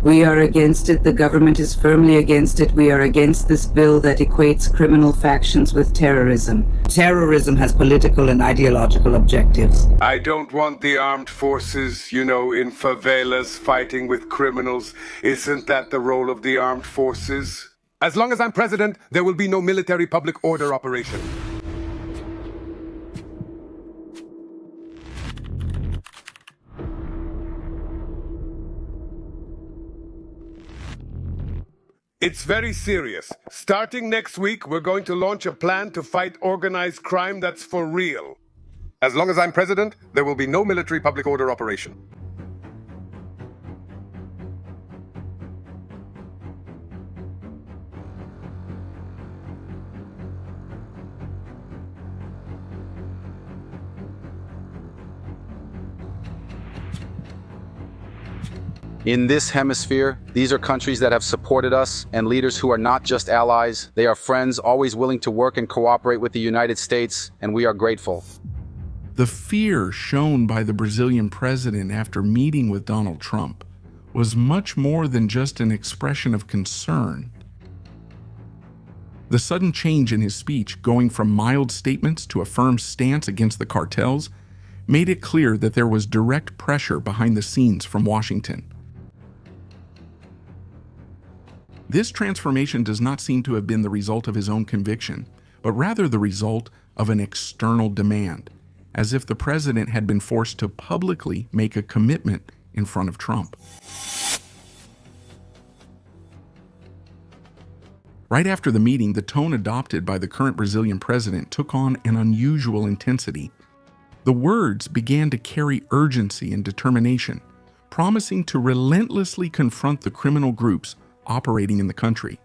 We are against it. The government is firmly against it. We are against this bill that equates criminal factions with terrorism. Terrorism has political and ideological objectives. I don't want the armed forces, in favelas fighting with criminals. Isn't that the role of the armed forces? As long as I'm president, there will be no military public order operation. It's very serious. Starting next week, we're going to launch a plan to fight organized crime that's for real. As long as I'm president, there will be no military public order operation. In this hemisphere, these are countries that have supported us and leaders who are not just allies. They are friends, always willing to work and cooperate with the United States, and we are grateful. The fear shown by the Brazilian president after meeting with Donald Trump was much more than just an expression of concern. The sudden change in his speech, going from mild statements to a firm stance against the cartels, made it clear that there was direct pressure behind the scenes from Washington. This transformation does not seem to have been the result of his own conviction, but rather the result of an external demand, as if the president had been forced to publicly make a commitment in front of Trump. Right after the meeting, the tone adopted by the current Brazilian president took on an unusual intensity. The words began to carry urgency and determination, promising to relentlessly confront the criminal groups operating in the country.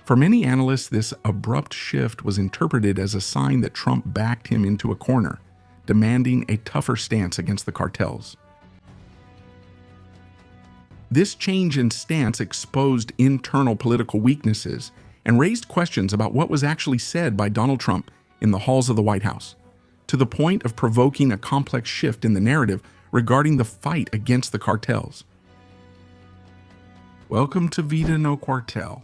For many analysts, this abrupt shift was interpreted as a sign that Trump backed him into a corner, demanding a tougher stance against the cartels. This change in stance exposed internal political weaknesses and raised questions about what was actually said by Donald Trump in the halls of the White House, to the point of provoking a complex shift in the narrative regarding the fight against the cartels. Welcome to Vida no Quartel.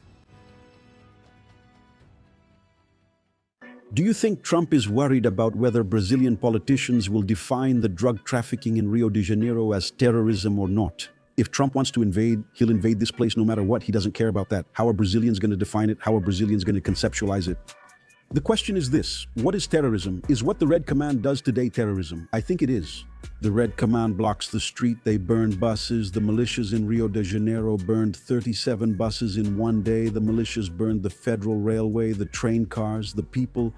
Do you think Trump is worried about whether Brazilian politicians will define the drug trafficking in Rio de Janeiro as terrorism or not? If Trump wants to invade, he'll invade this place no matter what. He doesn't care about that. How are Brazilians going to define it? How are Brazilians going to conceptualize it? The question is this: what is terrorism? Is what the Red Command does today terrorism? I think it is. The Red Command blocks the street, they burn buses. The militias in Rio de Janeiro burned 37 buses in one day. The militias burned the federal railway, the train cars, the people.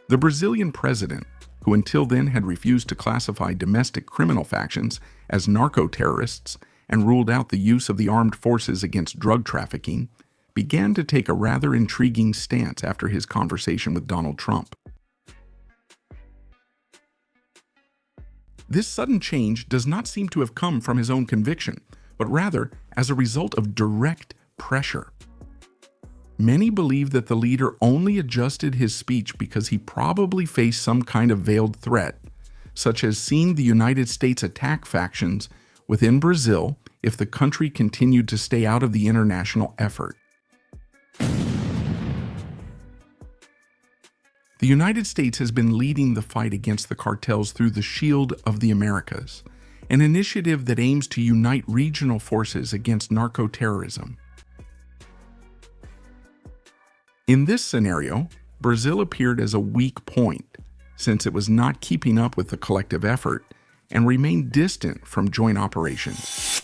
The Brazilian president, who until then had refused to classify domestic criminal factions as narco-terrorists and ruled out the use of the armed forces against drug trafficking, began to take a rather intriguing stance after his conversation with Donald Trump. This sudden change does not seem to have come from his own conviction, but rather as a result of direct pressure. Many believe that the leader only adjusted his speech because he probably faced some kind of veiled threat, such as seeing the United States attack factions within Brazil if the country continued to stay out of the international effort. The United States has been leading the fight against the cartels through the Shield of the Americas, an initiative that aims to unite regional forces against narco-terrorism. In this scenario, Brazil appeared as a weak point, since it was not keeping up with the collective effort and remained distant from joint operations.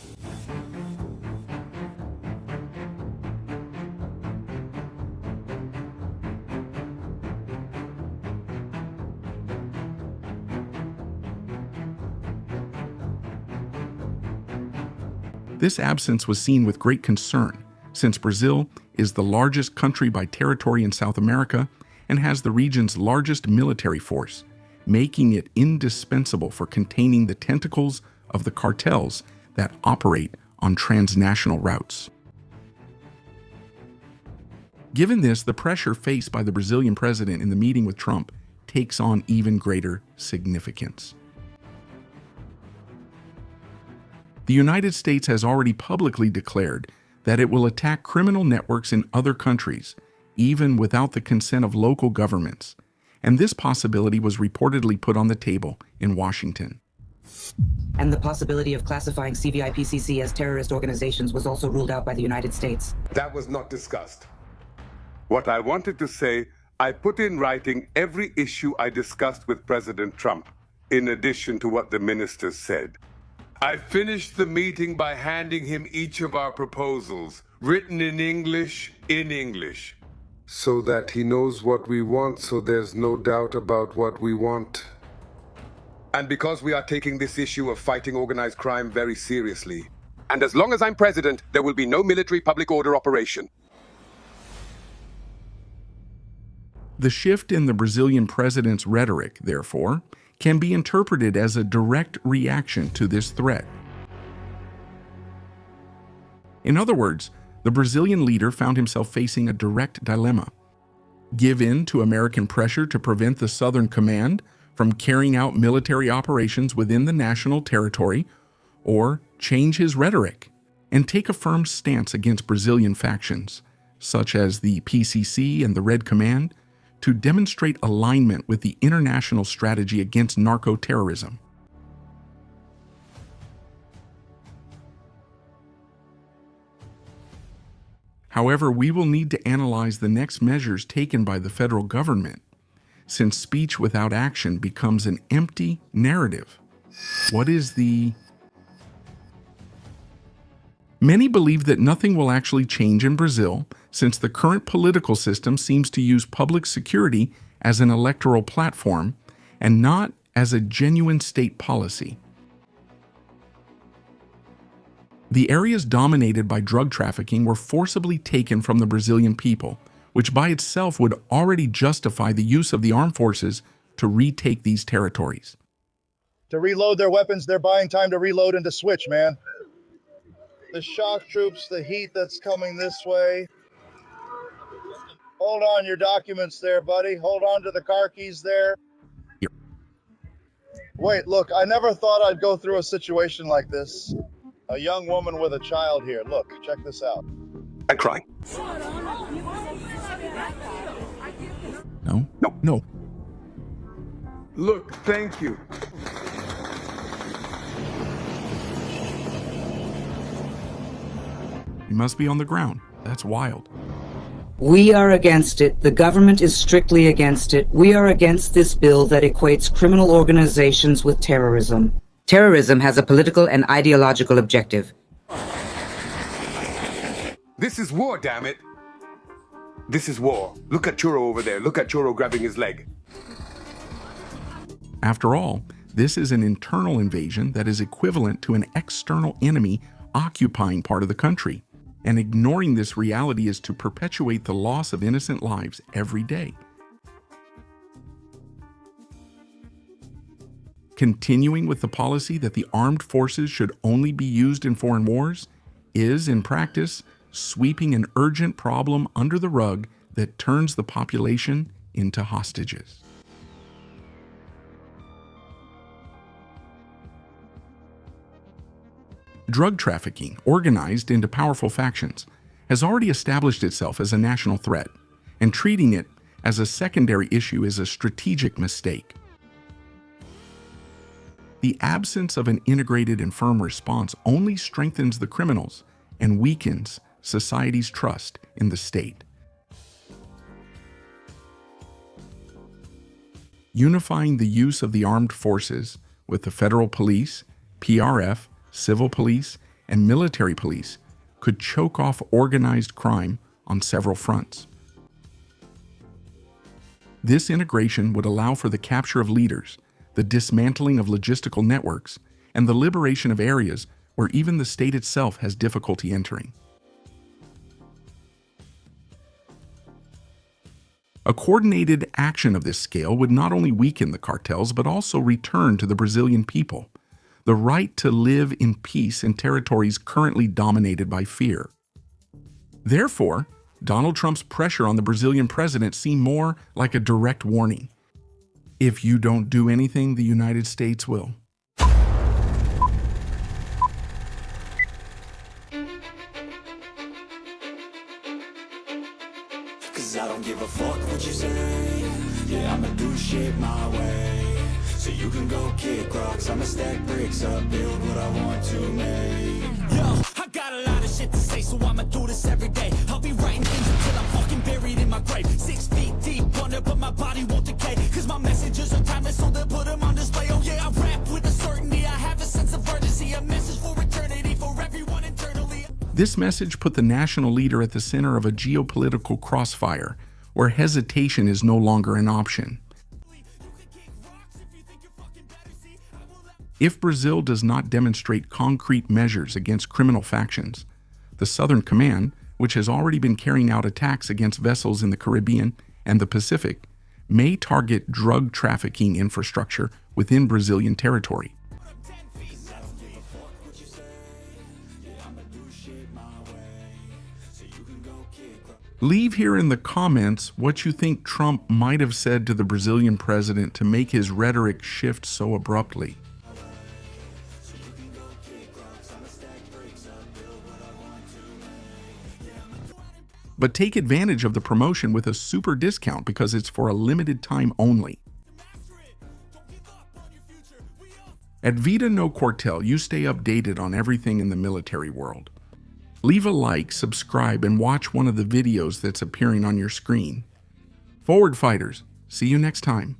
This absence was seen with great concern, since Brazil is the largest country by territory in South America and has the region's largest military force, making it indispensable for containing the tentacles of the cartels that operate on transnational routes. Given this, the pressure faced by the Brazilian president in the meeting with Trump takes on even greater significance. The United States has already publicly declared that it will attack criminal networks in other countries, even without the consent of local governments, and this possibility was reportedly put on the table in Washington. And the possibility of classifying CVIPCC as terrorist organizations was also ruled out by the United States. That was not discussed. What I wanted to say, I put in writing every issue I discussed with President Trump, in addition to what the ministers said. I finished the meeting by handing him each of our proposals, written in English, so that he knows what we want, so there's no doubt about what we want. And because we are taking this issue of fighting organized crime very seriously. And as long as I'm president, there will be no military public order operation. The shift in the Brazilian president's rhetoric, therefore, can be interpreted as a direct reaction to this threat. In other words, the Brazilian leader found himself facing a direct dilemma. Give in to American pressure to prevent the Southern Command from carrying out military operations within the national territory, or change his rhetoric and take a firm stance against Brazilian factions, such as the PCC and the Red Command, to demonstrate alignment with the international strategy against narco-terrorism. However, we will need to analyze the next measures taken by the federal government, since speech without action becomes an empty narrative. What is the... Many believe that nothing will actually change in Brazil, since the current political system seems to use public security as an electoral platform and not as a genuine state policy. The areas dominated by drug trafficking were forcibly taken from the Brazilian people, which by itself would already justify the use of the armed forces to retake these territories. To reload their weapons, they're buying time to reload and to switch, man. The shock troops, the heat that's coming this way. Hold on your documents there, buddy. Hold on to the car keys there. Here. Wait, look, I never thought I'd go through a situation like this. A young woman with a child here. Look, check this out. And crying. No, no, no. Look, thank you. You must be on the ground. That's wild. We are against it. The government is strictly against it. We are against this bill that equates criminal organizations with terrorism. Terrorism has a political and ideological objective. This is war, damn it. This is war. Look at Churro over there. Look at Churro grabbing his leg. After all, this is an internal invasion that is equivalent to an external enemy occupying part of the country. And ignoring this reality is to perpetuate the loss of innocent lives every day. Continuing with the policy that the armed forces should only be used in foreign wars is, in practice, sweeping an urgent problem under the rug that turns the population into hostages. Drug trafficking, organized into powerful factions, has already established itself as a national threat, and treating it as a secondary issue is a strategic mistake. The absence of an integrated and firm response only strengthens the criminals and weakens society's trust in the state. Unifying the use of the armed forces with the federal police, PRF, civil police, and military police could choke off organized crime on several fronts. This integration would allow for the capture of leaders, the dismantling of logistical networks, and the liberation of areas where even the state itself has difficulty entering. A coordinated action of this scale would not only weaken the cartels, but also return to the Brazilian people the right to live in peace in territories currently dominated by fear. Therefore, Donald Trump's pressure on the Brazilian president seemed more like a direct warning. If you don't do anything, the United States will. cause I don't give a fuck what you say. Yeah, I'ma do shit my way. So you can go kick rocks, I'ma stack bricks up, build what I want to make. Yo, I got a lot of shit to say, so I'ma do this every day. I'll be writing things until I'm fucking buried in my grave. 6 feet deep under, but my body won't decay. Cause my messages are timeless, so they'll put them on display. Oh yeah, I rap with a certainty, I have a sense of urgency. A message for eternity, for everyone internally. This message put the national leader at the center of a geopolitical crossfire, where hesitation is no longer an option. If Brazil does not demonstrate concrete measures against criminal factions, the Southern Command, which has already been carrying out attacks against vessels in the Caribbean and the Pacific, may target drug trafficking infrastructure within Brazilian territory. Leave here in the comments what you think Trump might have said to the Brazilian president to make his rhetoric shift so abruptly. But take advantage of the promotion with a super discount because it's for a limited time only. At Vida No Quartel, you stay updated on everything in the military world. Leave a like, subscribe, and watch one of the videos that's appearing on your screen. Forward fighters, see you next time.